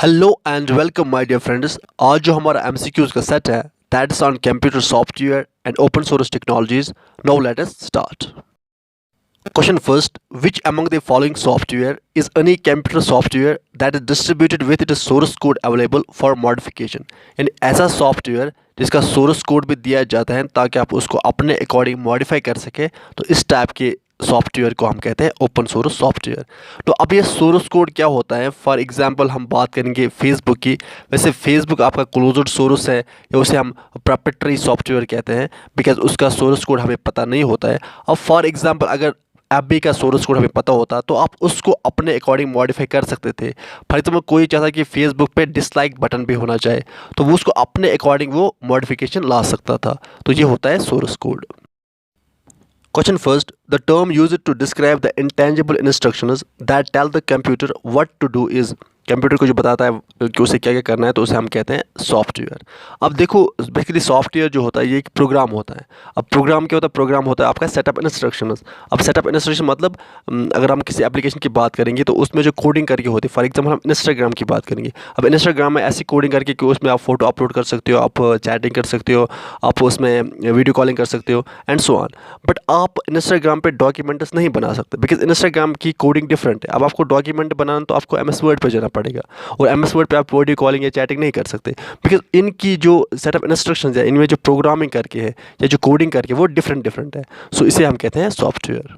Hello and welcome my dear friends. आज जो हमारा एमसीक्यूज का सेट है that is on computer software and open source technologies. Now let us start. Question first, which among the following software is any computer software that is distributed with its source code available for modification? यानी ऐसा software जिसका source code भी दिया जाता है ताकि आप उसको अपने अकॉर्डिंग मॉडिफाई कर सके, तो इस टाइप के सॉफ्टवेयर को हम कहते हैं ओपन सोर्स सॉफ्टवेयर। तो अब ये सोर्स कोड क्या होता है? फॉर एग्जांपल हम बात करेंगे फेसबुक की। वैसे फेसबुक आपका क्लोज्ड सोर्स है या उसे हम प्रोप्राइटरी सॉफ्टवेयर कहते हैं, बिकॉज उसका सोर्स कोड हमें पता नहीं होता है। अब फॉर एग्जांपल अगर एफबी का सोर्स कोड हमें पता होता तो आप उसको अपने अकॉर्डिंग मॉडिफाई कर सकते थे। फॉर एग्जाम्पल कोई चाहता कि फेसबुक पे डिसलाइक बटन भी होना चाहिए, तो वो उसको अपने अकॉर्डिंग वो मॉडिफिकेशन ला सकता था। तो ये होता है source code. Question first, the term used to describe the intangible instructions that tell the computer what to do is। Computer को जो बताता है कि उसे क्या क्या करना है, तो उसे हम कहते हैं सॉफ्टवेयर। अब देखो बेसिकली सॉफ्टवेयर जो होता है ये एक प्रोग्राम होता है। अब प्रोग्राम क्या होता है? प्रोग्राम होता है आपका सेटअप इंस्ट्रक्शंस। अब सेटअप इंस्ट्रक्शन मतलब अगर हम किसी एप्लीकेशन की बात करेंगे तो उसमें जो कोडिंग करके होती है। फॉर एग्जाम्पल हम इंस्टाग्राम की बात करेंगे। अब इंस्टाग्राम में ऐसी कोडिंग करके कि उसमें आप फोटो अपलोड कर सकते हो, आप चैटिंग कर सकते हो, आप उसमें वीडियो कॉलिंग कर सकते हो एंड सो ऑन। बट आप इंस्टाग्राम पे डॉक्यूमेंट्स नहीं बना सकते बिकॉज इंस्टाग्राम की कोडिंग डिफरेंट है। अब आपको डॉक्यूमेंट बनाना तो आपको एमएस वर्ड पे जाना पड़ेगा, और एमएस वर्ड पे आप वीडियो कॉलिंग या चैटिंग नहीं कर सकते बिकॉज इनकी जो सेटअप इंस्ट्रक्शंस है, इनमें जो प्रोग्रामिंग करके है या जो कोडिंग करके वो डिफरेंट है। सो इसे हम कहते हैं software.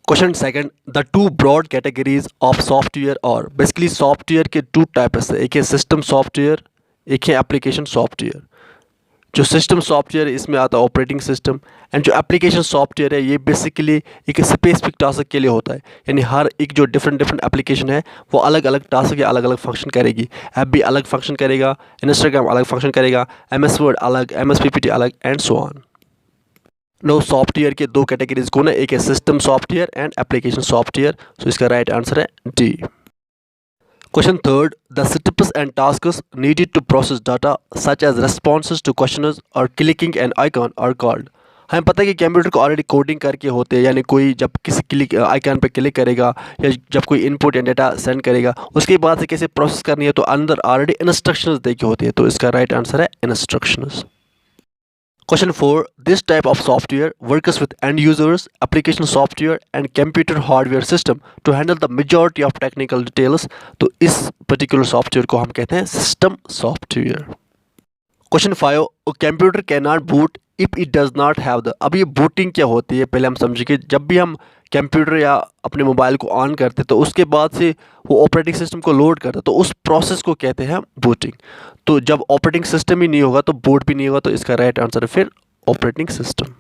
Question second, the two broad categories of software और बेसिकली सॉफ्टवेयर के टू टाइप्स है, एक है सिस्टम सॉफ्टवेयर, एक है एप्लीकेशन सॉफ्टवेयर। जो सिस्टम सॉफ्टवेयर है इसमें आता है ऑपरेटिंग सिस्टम, एंड जो एप्लीकेशन सॉफ्टवेयर है ये बेसिकली एक स्पेसिफिक टास्क के लिए होता है। यानी हर एक जो डिफरेंट एप्लीकेशन है वो अलग अलग टास्क या अलग अलग फंक्शन करेगी। ऐप भी अलग फंक्शन करेगा, इंस्टाग्राम अलग फंक्शन करेगा, एमएस वर्ड अलग, एमएस पीपीटी अलग and so on. No software के दो कैटेगरीज कौन है? एक है system software and application software. So इसका राइट आंसर है D. Question third, the steps and tasks needed to process data such as responses to questions or clicking an icon are called। हमें पता है कि कंप्यूटर को already coding करके होते हैं, यानी कोई जब किसी क्लिक आइकन पे क्लिक करेगा या जब कोई इनपुट या डेटा सेंड करेगा उसके बाद से कैसे प्रोसेस करनी है, तो अंदर ऑलरेडी इंस्ट्रक्शंस दे के होती है। तो इसका राइट आंसर है instructions. Question 4, this type of software works with end users, application software and computer hardware system to handle the majority of technical details। तो इस particular software को हम कहते हैं system software। Question 5, a computer cannot boot if it does not have the। अब ये booting क्या होती है पहले हम समझेंगे। जब भी हम कंप्यूटर या अपने मोबाइल को ऑन करते तो उसके बाद से वो ऑपरेटिंग सिस्टम को लोड करता, तो उस प्रोसेस को कहते हैं बूटिंग। तो जब ऑपरेटिंग सिस्टम ही नहीं होगा तो बूट भी नहीं होगा, तो इसका राइट आंसर है फिर operating system.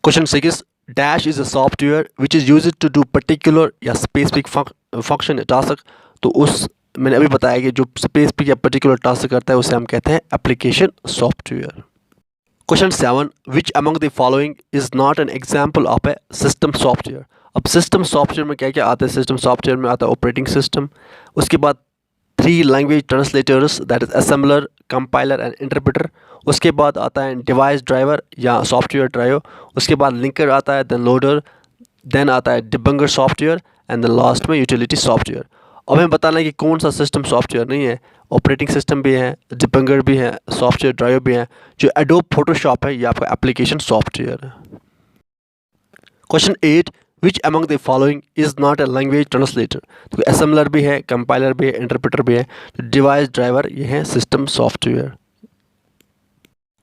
Question 6, dash is a software which is used to do particular या स्पेसिफिक फंक्शन टास्क। तो उस मैंने अभी बताया कि जो स्पेसिफिक या पर्टिकुलर टास्क करता है उसे हम कहते हैं application software. Question 7, which among the following is not an example of A system software. अब सिस्टम सॉफ्टवेयर में क्या क्या आता है? सिस्टम सॉफ्टवेयर में आता है ऑपरेटिंग सिस्टम, उसके बाद 3 language translators that is assembler, compiler and interpreter. उसके बाद आता है डिवाइस ड्राइवर या सॉफ्टवेयर ड्राइवर, उसके बाद लिंकर आता है, देन लोडर, देन आता है डिबंगर सॉफ्टवेयर एंड देन लास्ट में यूटिलिटी सॉफ्टवेयर। अब हमें बताना है कि कौन सा सिस्टम सॉफ्टवेयर नहीं है। ऑपरेटिंग सिस्टम भी है, डिबंगर भी है, सॉफ्टवेयर ड्राइवर भी है। जो एडोब फोटोशॉप है ये आपका एप्लीकेशन सॉफ्टवेयर है। Question 8, which among the following is not a language translator. तो असेंबलर भी है, कंपाइलर भी है, इंटरप्रेटर भी है। डिवाइस ड्राइवर ये है system software.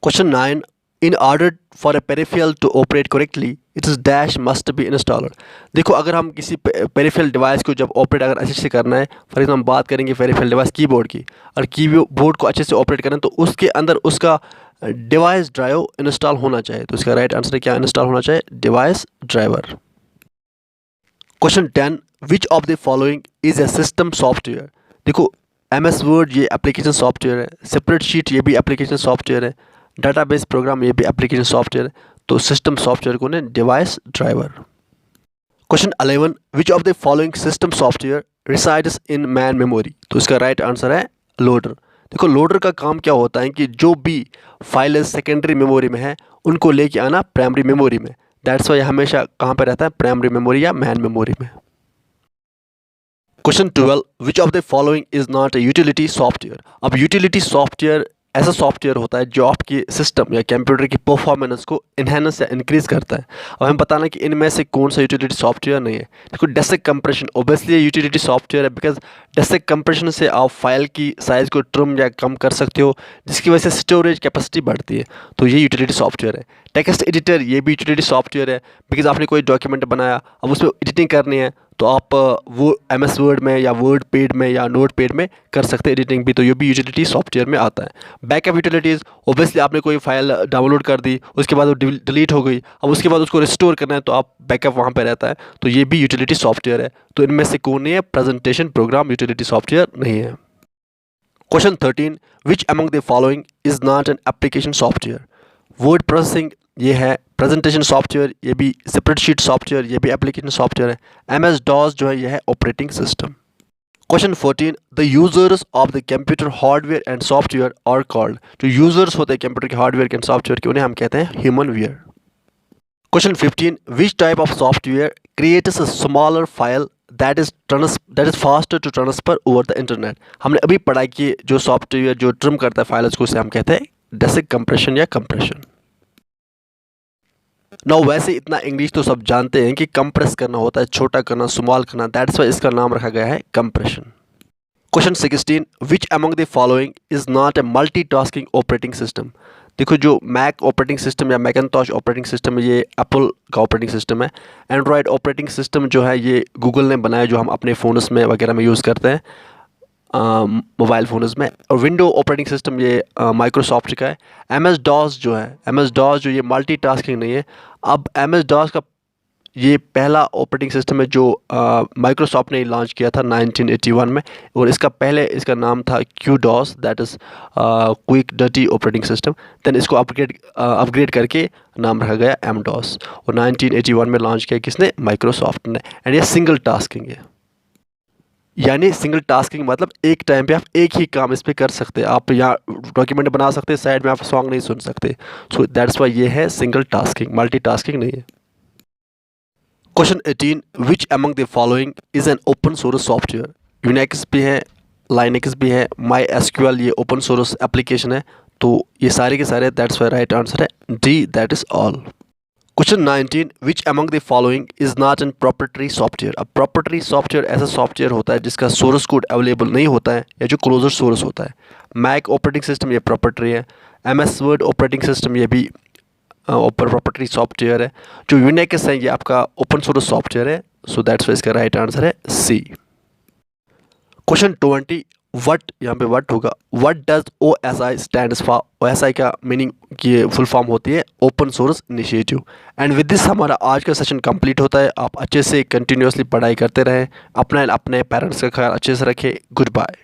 Question 9, in order for a peripheral to operate correctly it is dash must be installer. देखो अगर हम किसी पेरिफेरल डिवाइस को जब ऑपरेट अगर अच्छे से करना है, फॉर एग्जाम्पल हम बात करेंगे पेरिफेरल डिवाइस कीबोर्ड की, और कीबोर्ड को अच्छे से ऑपरेट करना है तो उसके अंदर उसका डिवाइस ड्राइव इंस्टॉल होना चाहिए। तो इसका राइट आंसर क्या इंस्टॉल होना चाहिए? Device driver. Question 10, which of the following is a system software. देखो एमएस वर्ड ये एप्लीकेशन सॉफ्टवेयर है, सेपरेट शीट ये भी एप्लीकेशन सॉफ्टवेयर है, डाटाबेस प्रोग्राम ये भी एप्लीकेशन सॉफ्टवेयर है। तो सिस्टम सॉफ्टवेयर को ने device driver. Question 11, which of the following system software resides in man memory. तो इसका राइट आंसर है लोडर। देखो लोडर का काम क्या होता है कि जो भी फाइल सेकेंडरी मेमोरी में है उनको लेके आना प्राइमरी मेमोरी में। दैट्स वाई हमेशा कहाँ पर रहता है? प्राइमरी मेमोरी या मैन मेमोरी में। Question 12 which of the following is not a utility software. अब यूटिलिटी सॉफ्टवेयर ऐसा सॉफ्टवेयर होता है जो आपकी सिस्टम या कंप्यूटर की परफॉर्मेंस को इन्हांस या इंक्रीज करता है। अब हमें बताना कि इनमें से कौन सा यूटिलिटी सॉफ्टवेयर नहीं है। देखो desk compression obviously utility software है, बिकॉज डेस्क कंप्रेशन से आप फाइल की साइज़ को ट्रिम या कम कर सकते हो, जिसकी वजह से स्टोरेज कैपेसिटी बढ़ती है, तो ये यूटिलिटी सॉफ्टवेयर है। टेक्स्ट एडिटर ये भी यूटिलिटी सॉफ्टवेयर है, बिकॉज आपने कोई डॉक्यूमेंट बनाया, अब उसमें एडिटिंग करनी है तो आप वो MS वर्ड में या वर्ड पेड में या नोट पेड में कर सकते हैं एडिटिंग भी, तो ये भी यूटिलिटी सॉफ्टवेयर में आता है। बैकअप यूटिलिटीज़ ओबियसली आपने कोई फाइल डाउनलोड कर दी, उसके बाद वो डिलीट हो गई, अब उसके बाद उसको रिस्टोर करना है तो आप बैकअप वहाँ पे रहता है, तो ये भी यूटिलिटी सॉफ्टवेयर है। तो इनमें से कौन नहीं है? प्रेजेंटेशन प्रोग्राम यूटिलिटी सॉफ्टवेयर नहीं है। Question 13 which among the following is not an application software. Word processing ये है, प्रेजेंटेशन सॉफ्टवेयर ये भी, स्प्रेडशीट सॉफ्टवेयर ये भी एप्लीकेशन सॉफ्टवेयर है, MS DOS जो है यह है operating system. Question 14 the users of the computer hardware and software are called. जो यूजर्स होते हैं कंप्यूटर के हार्डवेयर के सॉफ्टवेयर के, उन्हें हम कहते हैं human ware. Question 15 which type of software creates a smaller file that is faster to transfer over the internet. हमने अभी पढ़ा कि जो सॉफ्टवेयर जो ट्रिम करता है फाइल्स को, उसे हम कहते हैं डेस्क कंप्रेशन या कंप्रेशन। ना वैसे इतना इंग्लिश तो सब जानते हैं कि कंप्रेस करना होता है, छोटा करना, स्मॉल करना, दैट्स वाई इसका नाम रखा गया है compression. Question 16 which among the following is not a multitasking operating system. देखो जो मैक ऑपरेटिंग सिस्टम या मैकिंटॉश ऑपरेटिंग सिस्टम है, ये एप्पल का ऑपरेटिंग सिस्टम है। एंड्रॉयड ऑपरेटिंग सिस्टम जो है ये गूगल ने बनाया, जो हम अपने फ़ोन्स में वगैरह में यूज़ करते हैं, मोबाइल फ़ोन्स में। और विंडो ऑपरेटिंग सिस्टम ये माइक्रोसॉफ्ट का है। MS DOS जो है, MS DOS जो ये मल्टीटास्किंग नहीं है। अब MS DOS का ये पहला ऑपरेटिंग सिस्टम है जो माइक्रोसॉफ्ट ने लॉन्च किया था 1981 में, और इसका पहले इसका नाम था QDOS, that is quick dirty operating system. Then इसको अपग्रेड करके नाम रखा गया MDOS, और 1981 में लॉन्च किया किसने? माइक्रोसॉफ्ट ने। एंड ये सिंगल टास्किंग है, यानी सिंगल टास्किंग मतलब एक टाइम पे आप एक ही काम इस पर कर सकते हैं। आप यहाँ डॉक्यूमेंट बना सकते हैं, साइड में आप सॉन्ग नहीं सुन सकते, सो दैट्स वाई ये है सिंगल टास्किंग, मल्टी टास्किंग नहीं है। Question 18 which among the following is an open source software. Unix भी है, लाइनक्स भी है, MySQL ये ओपन सोर्स एप्लीकेशन है, तो ये सारे के सारे, दैट्स वाई राइट आंसर है D, that is all. Question 19 which among the following is not an proprietary software. अब प्रॉपर्टरी सॉफ्टवेयर ऐसा सॉफ्टवेयर होता है जिसका सोर्स कोड अवेलेबल नहीं होता है, या जो क्लोजर सोर्स होता है। मैक ऑपरेटिंग सिस्टम ये प्रॉपर्टरी है। MS वर्ड ऑपरेटिंग सिस्टम ये भी प्रॉपर्टरी सॉफ्टवेयर है। जो यूनिक्स है ये आपका ओपन सोर्स सॉफ्टवेयर है, सो दैट्स वाई इसका राइट आंसर है C। क्वेश्चन 20 वट, यहाँ पे वट होगा, what does OSI stands for. OSI का मीनिंग की फुल फॉर्म होती है open source initiative. And with this हमारा आज का सेशन कंप्लीट होता है। आप अच्छे से कंटिन्यूसली पढ़ाई करते रहें, अपने पेरेंट्स का ख्याल अच्छे से रखें। Good bye.